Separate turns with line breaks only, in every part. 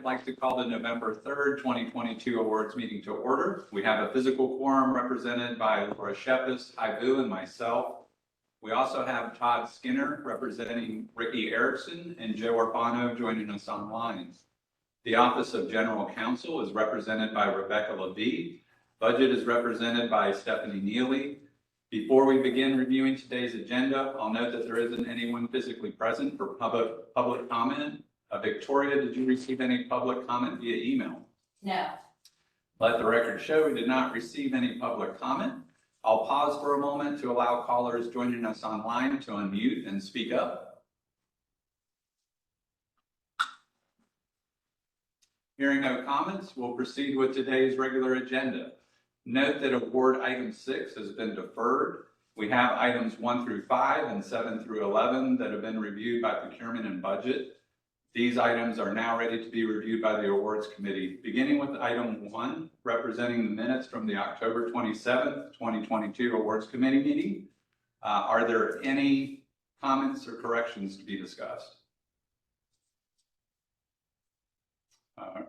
I'd like to call the November 3rd, 2022 awards meeting to order. We have a physical quorum represented by Laura Shepis, Haibu, and myself. We also have Todd Skinner representing Ricky Erickson and Joe Arpano joining us online. The Office of General Counsel is represented by Rebecca Levy. Budget is represented by Stephanie Neely. Before we begin reviewing today's agenda, I'll note that there isn't anyone physically present for public comment. Victoria, did you receive any public comment via email?
No.
Let the record show we did not receive any public comment. I'll pause for a moment to allow callers joining us online to unmute and speak up. Hearing no comments, we'll proceed with today's regular agenda. Note that award item 6 has been deferred. We have items 1 through 5 and 7 through 11 that have been reviewed by Procurement and Budget. These items are now ready to be reviewed by the Awards Committee, beginning with item 1, representing the minutes from the October 27th, 2022 Awards Committee meeting. Are there any comments or corrections to be discussed?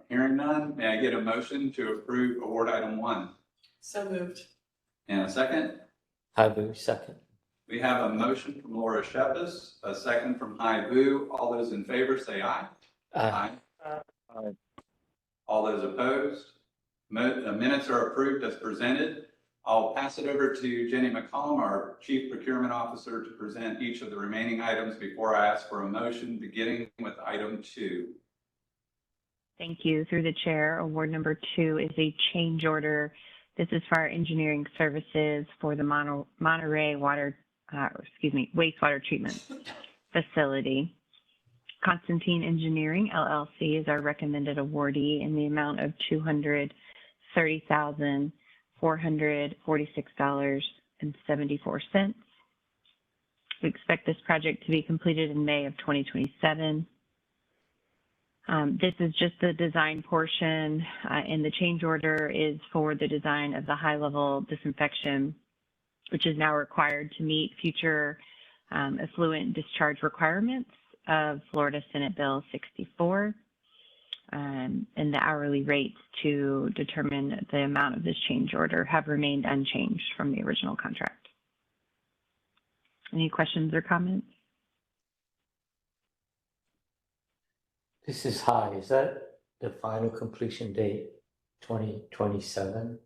Hearing none, may I get a motion to approve award item 1?
So moved.
And a second?
Haibu, second.
We have a motion from Laura Shepis, a second from Haibu. All those in favor say aye.
Aye.
Aye. All those opposed? The minutes are approved as presented. I'll pass it over to Jenny McCollum, our Chief Procurement Officer, to present each of the remaining items before I ask for a motion, beginning with item 2.
Thank you. Through the chair, award number 2 is a change order. This is for our engineering services for the Monterey wastewater treatment facility. Constantine Engineering, LLC is our recommended awardee in the amount of $230,446.74. We expect this project to be completed in May of 2027. This is just the design portion, and the change order is for the design of the high-level disinfection, which is now required to meet future effluent discharge requirements of Florida Senate Bill 64, and the hourly rates to determine the amount of this change order have remained unchanged from the original contract. Any questions or comments?
This is high. Is that the final completion date, 2027?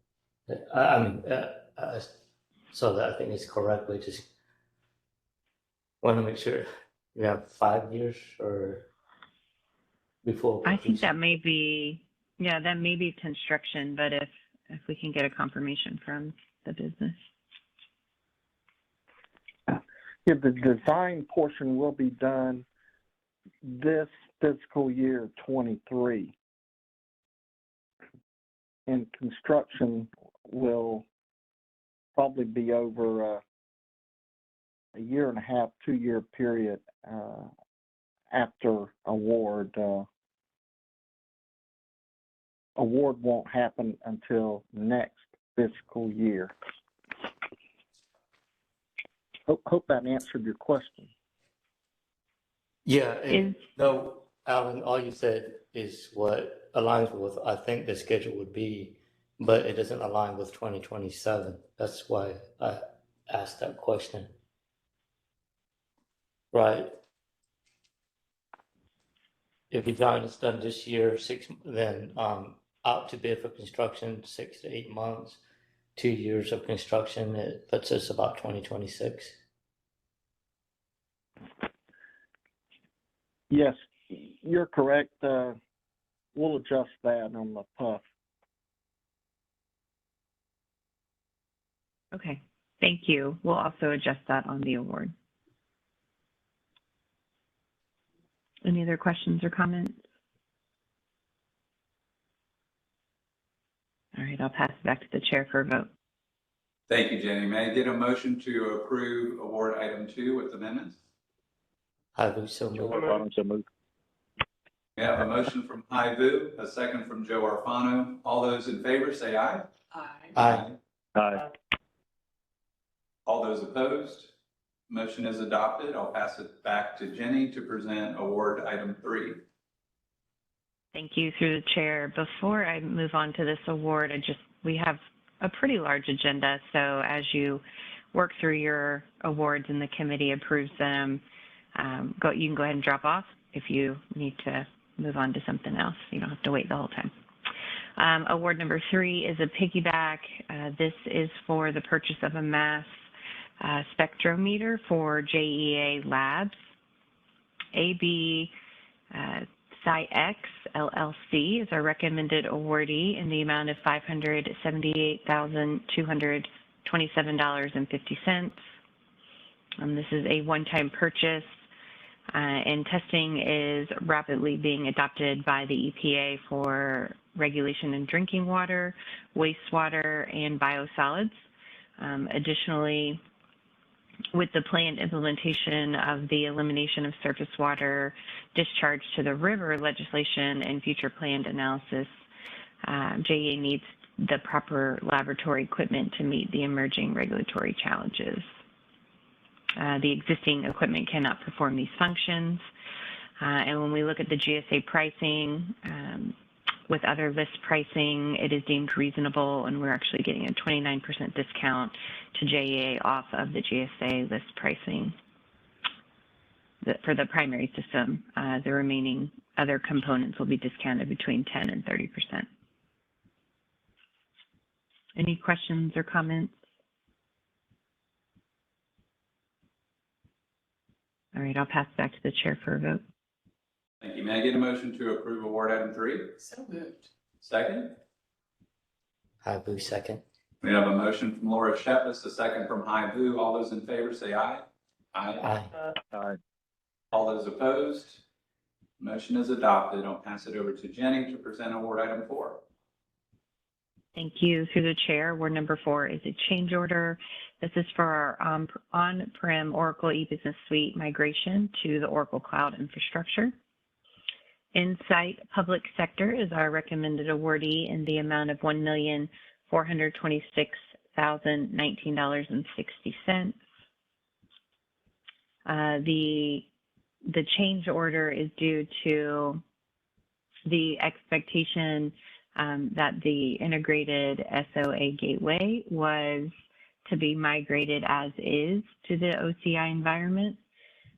So that I think it's correct. We just want to make sure we have 5 years or before completion.
I think that may be, that may be construction, but if we can get a confirmation from the business.
Yeah, the design portion will be done this fiscal year 23, and construction will probably be over a year and a half, 2-year period after award. Award won't happen until next fiscal year. Hope that answered your question.
Yeah, no, Alan, all you said is what aligns with I think the schedule would be, but it doesn't align with 2027. That's why I asked that question. Right. If design is done this year, then out to bid for construction, 6 to 8 months, 2 years of construction, it puts us about 2026.
Yes, you're correct. We'll adjust that on the PUF.
Okay, thank you. We'll also adjust that on the award. Any other questions or comments? All right, I'll pass it back to the chair for a vote.
Thank you, Jenny. May I get a motion to approve award item 2 with amendments?
Haibu, so moved.
We have a motion from Haibu, a second from Joe Arpano. All those in favor say aye.
Aye.
Aye.
Aye.
All those opposed? Motion is adopted. I'll pass it back to Jenny to present award item 3.
Thank you through the chair. Before I move on to this award, we have a pretty large agenda. So as you work through your awards and the committee approves them, you can go ahead and drop off if you need to move on to something else. You don't have to wait the whole time. Award number 3 is a piggyback. This is for the purchase of a mass spectrometer for JEA Labs. AB SciX LLC is our recommended awardee in the amount of $578,227.50. This is a one-time purchase, and testing is rapidly being adopted by the EPA for regulation in drinking water, wastewater, and biosolids. Additionally, with the planned implementation of the elimination of surface water discharge to the river legislation and future planned analysis, JEA needs the proper laboratory equipment to meet the emerging regulatory challenges. The existing equipment cannot perform these functions. And when we look at the GSA pricing, with other list pricing, it is deemed reasonable, and we're actually getting a 29% discount to JEA off of the GSA list pricing for the primary system. The remaining other components will be discounted between 10 and 30%. Any questions or comments? All right, I'll pass back to the chair for a vote.
Thank you. May I get a motion to approve award item 3?
So moved.
Second?
Haibu, second.
We have a motion from Laura Shepis, a second from Haibu. All those in favor say aye. Aye.
Aye.
All those opposed? Motion is adopted. I'll pass it over to Jenny to present award item 4.
Thank you. Through the chair, award number 4 is a change order. This is for our on-prem Oracle e-business suite migration to the Oracle Cloud infrastructure. Insight Public Sector is our recommended awardee in the amount of $1,426,019.60. The change order is due to the expectation that the integrated SOA gateway was to be migrated as is to the OCI environment.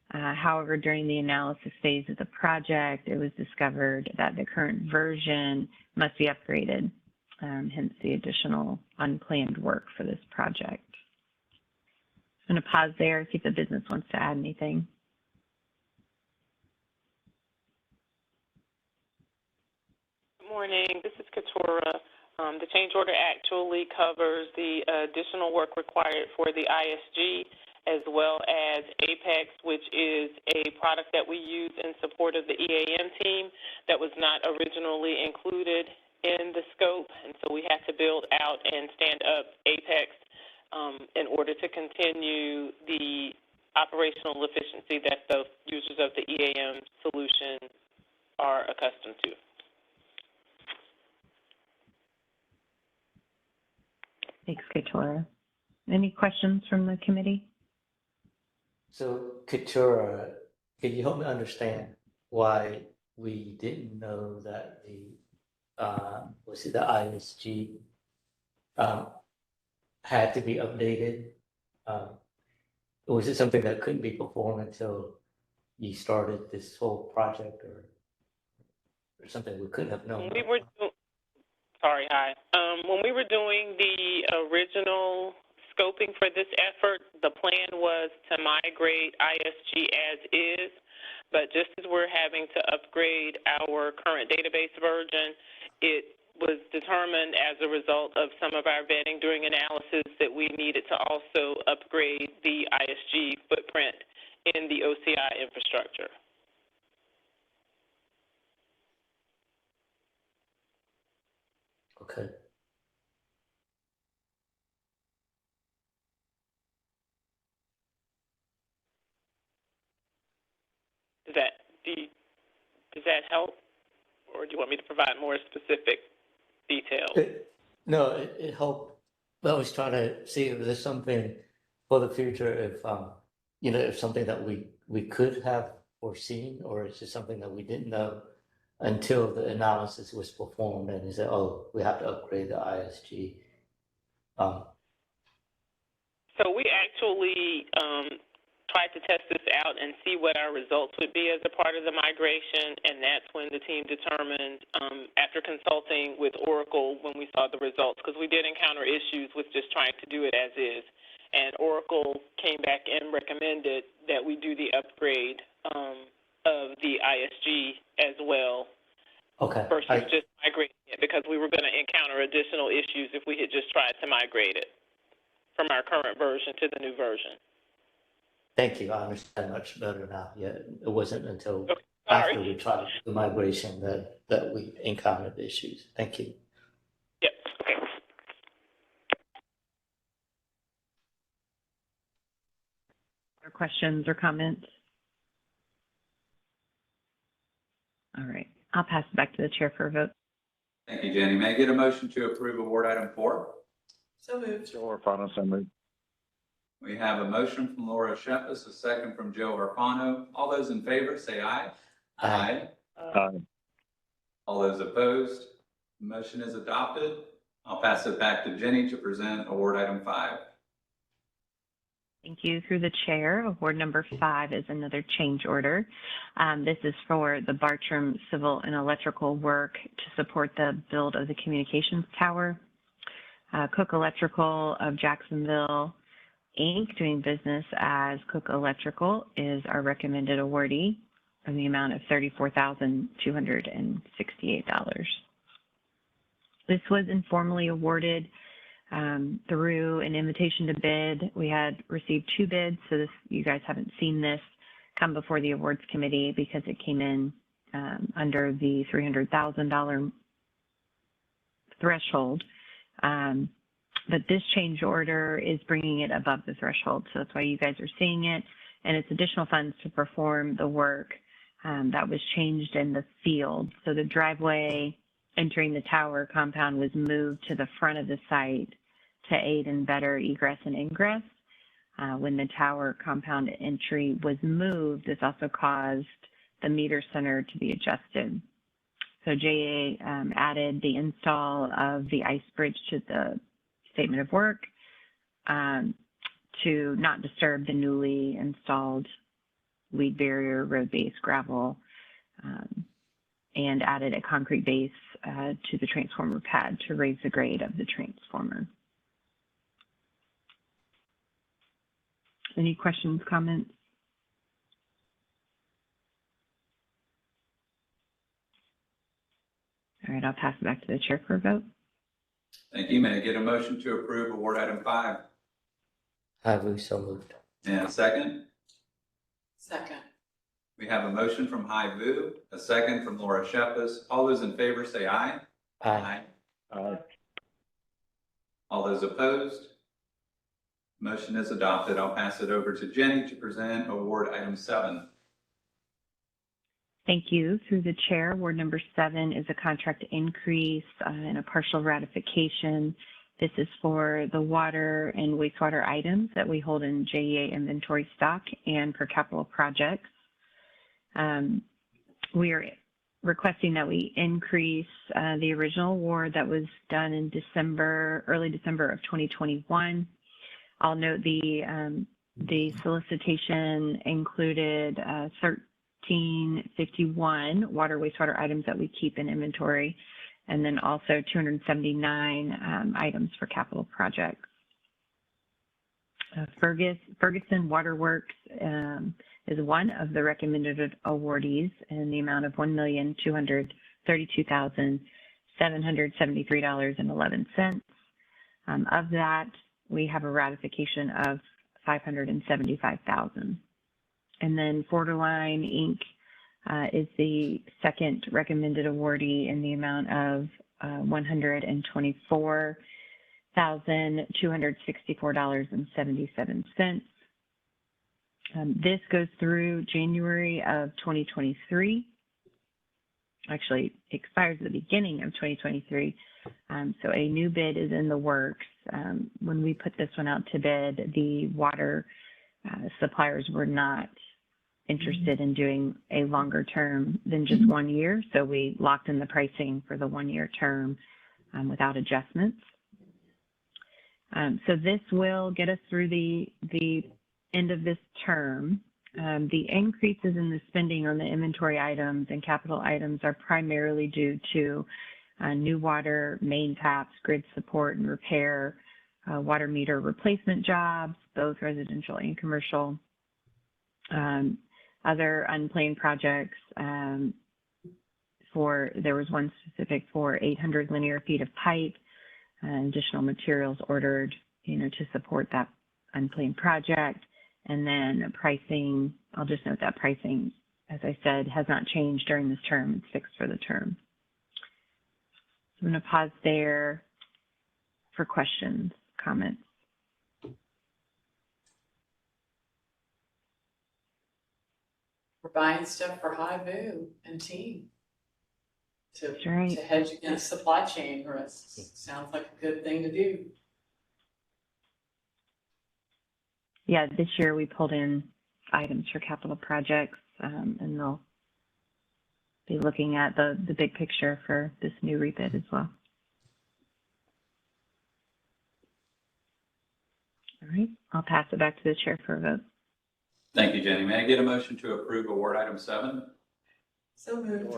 However, during the analysis phase of the project, it was discovered that the current version must be upgraded, hence the additional unplanned work for this project. I'm going to pause there, see if the business wants to add anything.
Good morning. This is Katura. The change order actually covers the additional work required for the ISG, as well as Apex, which is a product that we use in support of the EAM team that was not originally included in the scope. And so we had to build out and stand up Apex in order to continue the operational efficiency that the users of the EAM solution are accustomed to.
Thanks, Katura. Any questions from the committee?
So, Katura, can you help me understand why we didn't know that the ISG had to be updated? Was it something that couldn't be performed until you started this whole project, or something we couldn't have known?
When we were doing the original scoping for this effort, the plan was to migrate ISG as is, but just as we're having to upgrade our current database version, it was determined as a result of some of our vetting during analysis that we needed to also upgrade the ISG footprint in the OCI infrastructure.
Okay.
Does that help, or do you want me to provide more specific details?
No, it helped. I was trying to see if there's something for the future, if if something that we could have foreseen, or it's just something that we didn't know until the analysis was performed and they said, oh, we have to upgrade the ISG.
So we actually tried to test this out and see what our results would be as a part of the migration, and that's when the team determined, after consulting with Oracle, when we saw the results, because we did encounter issues with just trying to do it as is, and Oracle came back and recommended that we do the upgrade of the ISG as well,
Okay.
versus just migrating it, because we were going to encounter additional issues if we had just tried to migrate it from our current version to the new version.
Thank you. I understand much better now. Yeah, it wasn't until
Okay,
after we tried the migration that we encountered issues. Thank you.
Yep. Okay.
Other questions or comments? All right, I'll pass it back to the chair for a vote.
Thank you, Jenny. May I get a motion to approve award item 4?
So moved.
Joe Arpaio, so moved.
We have a motion from Laura Shepis, a second from Joe Arpaio. All those in favor say aye.
Aye.
All those opposed, motion is adopted. I'll pass it back to Jenny to present award item 5.
Thank you. Through the chair, award number 5 is another change order. This is for the Bartram civil and electrical work to support the build of the communications tower. Cook Electrical of Jacksonville, Inc., doing business as Cook Electrical, is our recommended awardee in the amount of $34,268. This was informally awarded through an invitation to bid. We had received 2 bids, so you guys haven't seen this come before the awards committee because it came in under the $300,000 threshold. But this change order is bringing it above the threshold, so that's why you guys are seeing it. And it's additional funds to perform the work that was changed in the field. So the driveway entering the tower compound was moved to the front of the site to aid in better egress and ingress. When the tower compound entry was moved, this also caused the meter center to be adjusted. So JEA added the install of the ice bridge to the statement of work to not disturb the newly installed weed barrier, road base, gravel, and added a concrete base to the transformer pad to raise the grade of the transformer. Any questions, comments? All right, I'll pass it back to the chair for a vote.
Thank you. May I get a motion to approve award item 5?
Have we so moved?
And a second?
Second.
We have a motion from Hai Vu, a second from Laura Shepis. All those in favor say aye.
Aye.
Aye.
All those opposed? Motion is adopted. I'll pass it over to Jenny to present award item 7.
Thank you. Through the chair, award number 7 is a contract increase and a partial ratification. This is for the water and wastewater items that we hold in JEA inventory stock and for capital projects. We are requesting that we increase the original award that was done in early December of 2021. I'll note the solicitation included 1351 water wastewater items that we keep in inventory, and then also 279 items for capital projects. Ferguson Waterworks is one of the recommended awardees in the amount of $1,232,773.11. Of that, we have a ratification of $575,000. And then Borderline Inc. Is the second recommended awardee in the amount of $124,264.77. This goes through January of 2023. Actually, expires at the beginning of 2023. So a new bid is in the works. When we put this one out to bid, the water suppliers were not interested in doing a longer term than just 1 year. So we locked in the pricing for the 1 year term without adjustments. So this will get us through the end of this term. The increases in the spending on the inventory items and capital items are primarily due to new water, main taps, grid support and repair, water meter replacement jobs, both residential and commercial, other unplanned projects. There was one specific for 800 linear feet of pipe, additional materials ordered, to support that unplanned project. And then pricing, I'll just note that pricing, as I said, has not changed during this term. It's fixed for the term. So I'm going to pause there for questions, comments.
We're buying stuff for Hy-Voo and team to
Right.
to hedge against supply chain risks. Sounds like a good thing to do.
Yeah, this year we pulled in items for capital projects, and they'll be looking at the big picture for this new rebid as well. All right, I'll pass it back to the chair for a vote.
Thank you, Jenny. May I get a motion to approve award item 7?
So moved.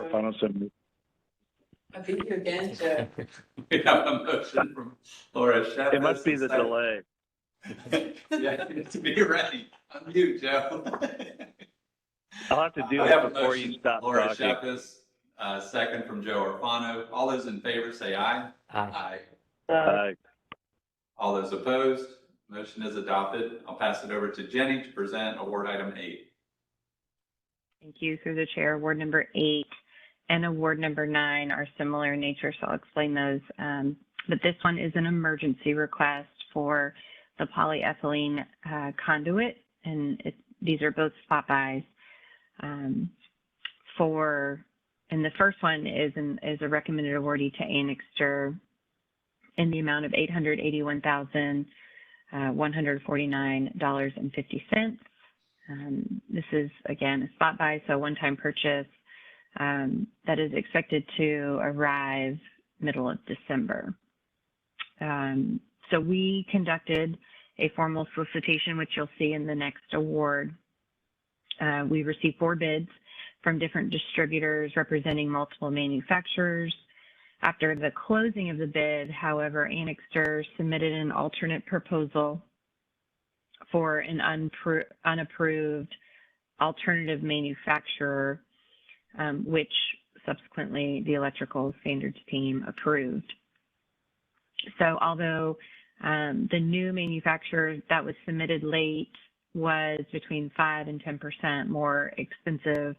I
I beat you again, Joe.
We have a motion from Laura Shepis.
It must be the
Second.
delay.
Yeah, to be ready. I'm you, Joe.
I'll have to do
I
it
have a
before
motion,
you stop
Laura
talking.
Shepis, second from Joe Orfano. All those in favor say aye.
Aye.
Aye.
All those opposed, motion is adopted. I'll pass it over to Jenny to present award item 8.
Thank you. Through the chair, award number 8 and award number 9 are similar in nature, so I'll explain those. But this one is an emergency request for the polyethylene conduit, and these are both spot buys. And the first one is a recommended awardee to Annixter in the amount of $881,149.50. This is, again, a spot buy, so a one-time purchase that is expected to arrive middle of December. So we conducted a formal solicitation, which you'll see in the next award. We received 4 bids from different distributors representing multiple manufacturers. After the closing of the bid, however, Annixter submitted an alternate proposal for an unapproved alternative manufacturer, which subsequently the electrical standards team approved. So although the new manufacturer that was submitted late was between 5 and 10% more expensive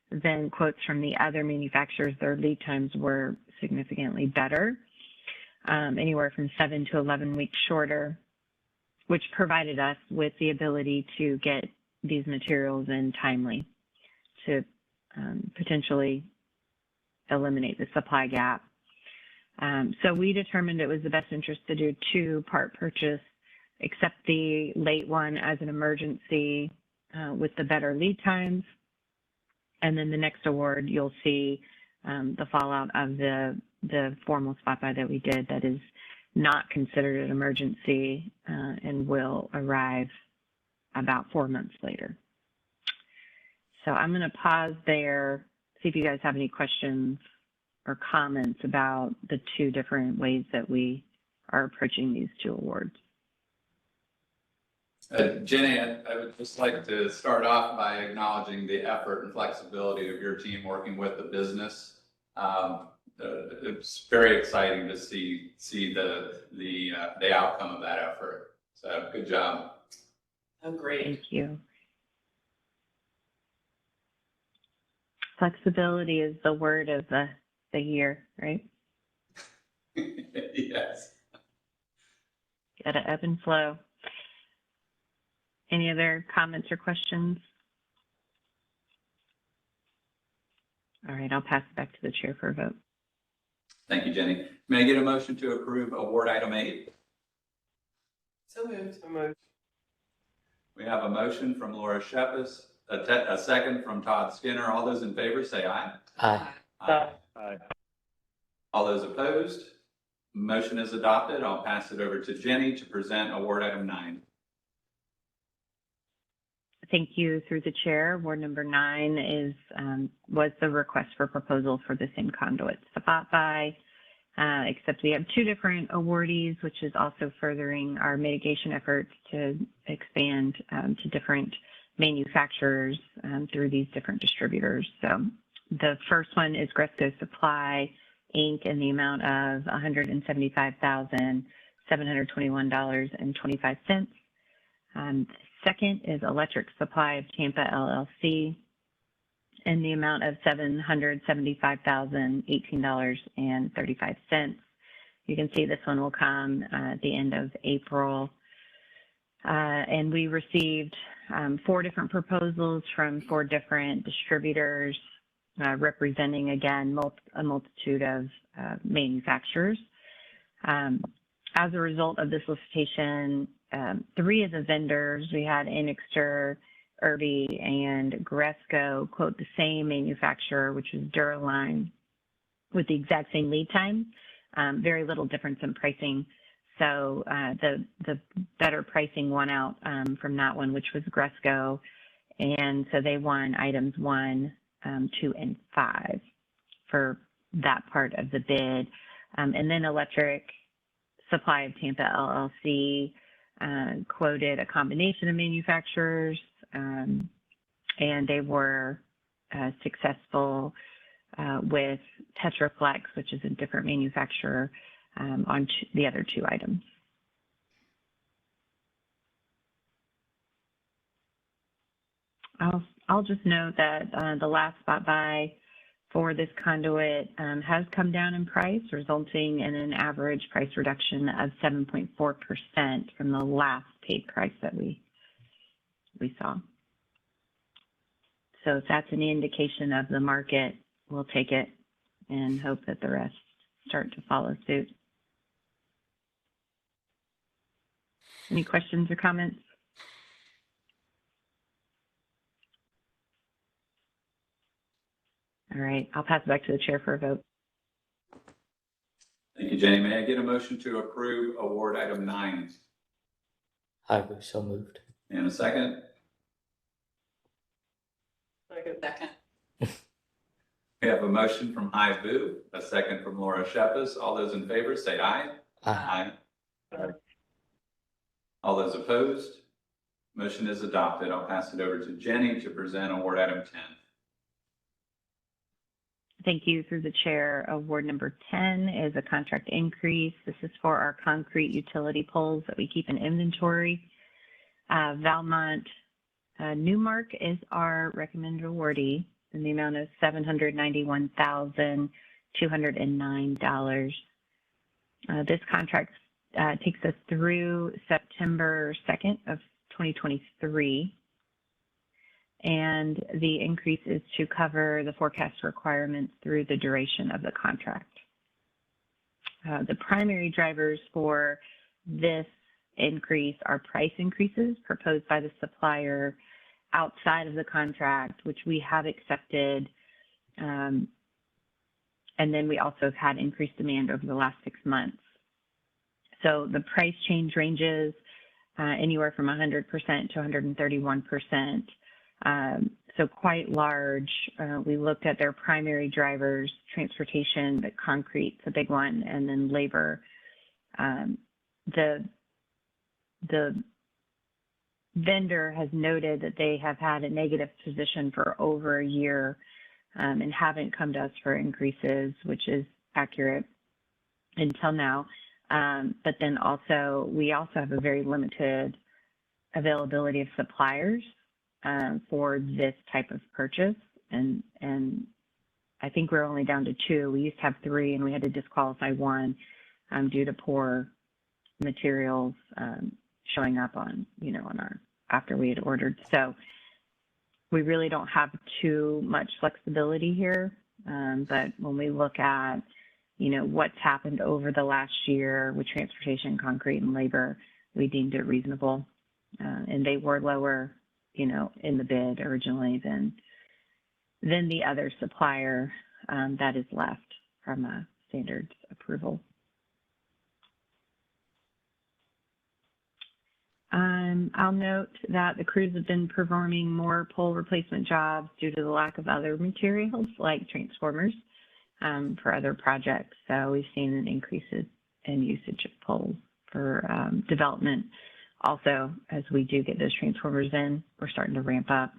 than quotes from the other manufacturers, their lead times were significantly better, anywhere from 7 to 11 weeks shorter, which provided us with the ability to get these materials in timely to potentially eliminate the supply gap. So we determined it was the best interest to do 2-part purchase, accept the late one as an emergency with the better lead times. And then the next award, you'll see the fallout of the formal spot buy that we did that is not considered an emergency and will arrive about 4 months later. So I'm going to pause there, see if you guys have any questions or comments about the 2 different ways that we are approaching these 2 awards.
Jenny, I would just like to start off by acknowledging the effort and flexibility of your team working with the business. It's very exciting to see the outcome of that effort. So good job.
Oh, great.
Thank you. Flexibility is the word of the year, right?
Yes.
Got to ebb and flow. Any other comments or questions? All right, I'll pass it back to the chair for a vote.
Thank you, Jenny. May I get a motion to approve award item 8?
So moved.
So moved.
We have a motion from Laura Shepis, A second from Todd Skinner. All those in favor say aye.
Aye.
Aye.
Aye.
All those opposed? Motion is adopted. I'll pass it over to Jenny to present award item 9.
Thank you through the chair. Award number 9 is was the request for proposal for the same conduit spot buy, except we have 2 different awardees, which is also furthering our mitigation efforts to expand to different manufacturers through these different distributors. So the first one is Gresco Supply, Inc. in the amount of $175,721.25. Second is Electric Supply of Tampa, LLC, in the amount of $775,018.35. You can see this one will come at the end of April. And we received 4 different proposals from 4 different distributors, representing, again, a multitude of manufacturers. As a result of this solicitation, 3 of the vendors, we had Annixter, Irby, and Gresco quote the same manufacturer, which is Duraline, with the exact same lead time, very little difference in pricing. So the better pricing won out from that one, which was Gresco. And so they won items 1, 2, and 5 for that part of the bid. And then Electric Supply of Tampa, LLC, quoted a combination of manufacturers, and they were successful with Tetraflex, which is a different manufacturer, on the other 2 items. I'll just note that the last spot buy for this conduit has come down in price, resulting in an average price reduction of 7.4% from the last paid price that we saw. So if that's an indication of the market, we'll take it and hope that the rest start to follow suit. Any questions or comments? All right, I'll pass it back to the chair for a vote.
Thank you, Jenny. May I get a motion to approve award item 9?
Highway, so moved.
And a second?
Second.
We have a motion from Hai Vu, a second from Laura Shepis. All those in favor say aye.
Aye.
Aye.
All those opposed? Motion is adopted. I'll pass it over to Jenny to present award item 10.
Thank you through the chair. Award number 10 is a contract increase. This is for our concrete utility poles that we keep in inventory. Valmont Newmark is our recommended awardee in the amount of $791,209. This contract takes us through September 2nd of 2023. And the increase is to cover the forecast requirements through the duration of the contract. The primary drivers for this increase are price increases proposed by the supplier outside of the contract, which we have accepted. And then we also have had increased demand over the last 6 months. So the price change ranges anywhere from 100% to 131%. So quite large. We looked at their primary drivers, transportation, but concrete's a big one, and then labor. The vendor has noted that they have had a negative position for over a year and haven't come to us for increases, which is accurate until now. But then also, we also have a very limited availability of suppliers for this type of purchase. And I think we're only down to 2. We used to have 3 and we had to disqualify 1 due to poor materials showing up on our, after we had ordered. So we really don't have too much flexibility here. But when we look at, what's happened over the last year with transportation, concrete, and labor, we deemed it reasonable. And they were lower in the bid originally than the other supplier that is left from a standards approval. I'll note that the crews have been performing more pole replacement jobs due to the lack of other materials like transformers for other projects. So we've seen an increase in usage of poles for development. Also, as we do get those transformers in, we're starting to ramp up,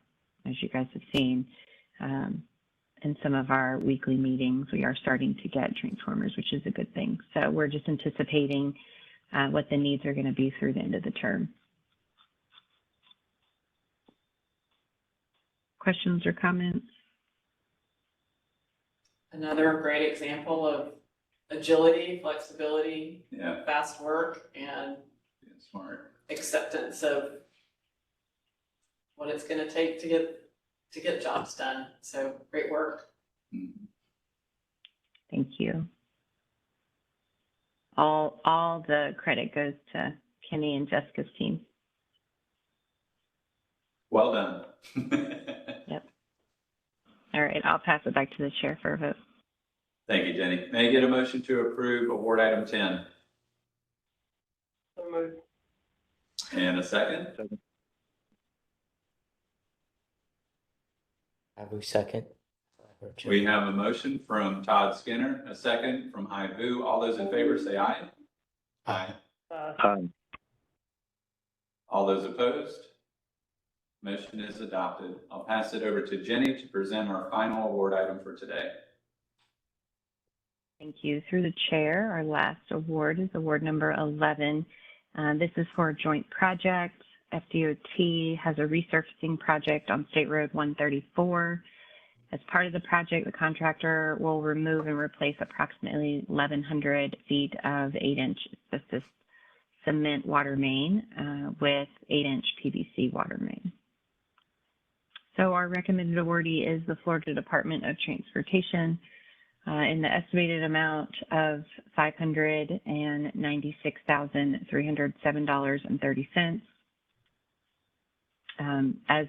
as you guys have seen. In some of our weekly meetings, we are starting to get transformers, which is a good thing. So we're just anticipating what the needs are going to be through the end of the term. Questions or comments?
Another great example of agility, flexibility,
Yeah,
fast work, and
yeah, smart.
acceptance of what it's going to take to get jobs done. So great work.
Mhm.
Thank you. All the credit goes to Kenny and Jessica's team.
Well done.
Yep. All right, I'll pass it back to the chair for a vote.
Thank you, Jenny. May I get a motion to approve award item 10?
So moved.
And a second?
I will second.
We have a motion from Todd Skinner, a second from Hai Vu. All those in favor say aye. Aye. All those opposed? Motion is adopted. I'll pass it over to Jenny to present our final award item for today.
Thank you. Through the chair, our last award is award number 11. This is for a joint project. FDOT has a resurfacing project on State Road 134. As part of the project, the contractor will remove and replace approximately 1,100 feet of 8-inch asbestos cement water main with 8-inch PVC water main. So our recommended awardee is the Florida Department of Transportation in the estimated amount of $596,307.30. As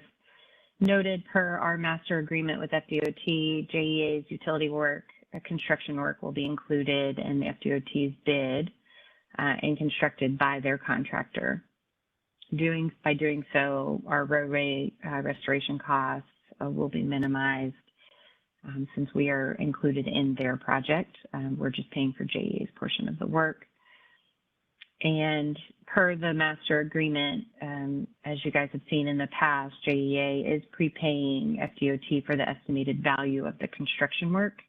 noted per our master agreement with FDOT, JEA's utility work, construction work will be included in the FDOT's bid and constructed by their contractor. By doing so, our roadway restoration costs will be minimized since we are included in their project. We're just paying for JEA's portion of the work. And per the master agreement, as you guys have seen in the past, JEA is prepaying FDOT for the estimated value of the construction work.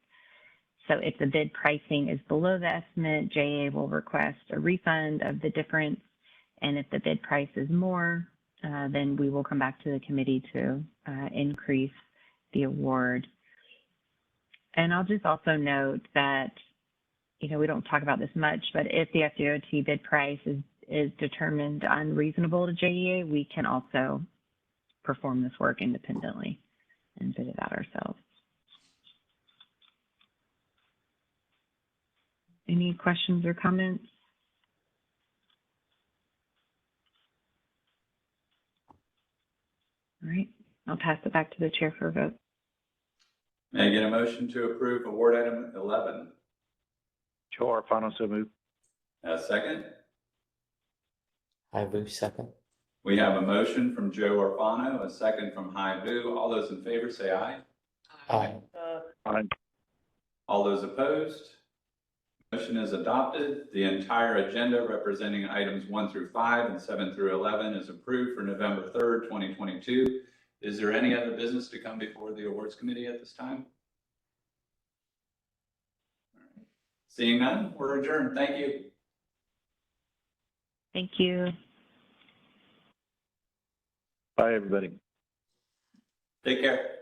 So if the bid pricing is below the estimate, JEA will request a refund of the difference. And if the bid price is more, then we will come back to the committee to increase the award. And I'll just also note that, we don't talk about this much, but if the FDOT bid price is determined unreasonable to JEA, we can also perform this work independently and bid it out ourselves. Any questions or comments? All right, I'll pass it back to the chair for a vote.
May I get a motion to approve award item 11?
Joe Arfano, so moved.
A second?
I will second.
We have a motion from Joe Arfano, a second from Hai Vu. All those in favor say aye.
Aye.
Aye.
All those opposed? Motion is adopted. The entire agenda representing items 1 through 5 and 7 through 11 is approved for November 3rd, 2022. Is there any other business to come before the awards committee at this time? All right. Seeing none, we're adjourned. Thank you.
Thank you.
Bye, everybody.
Take care.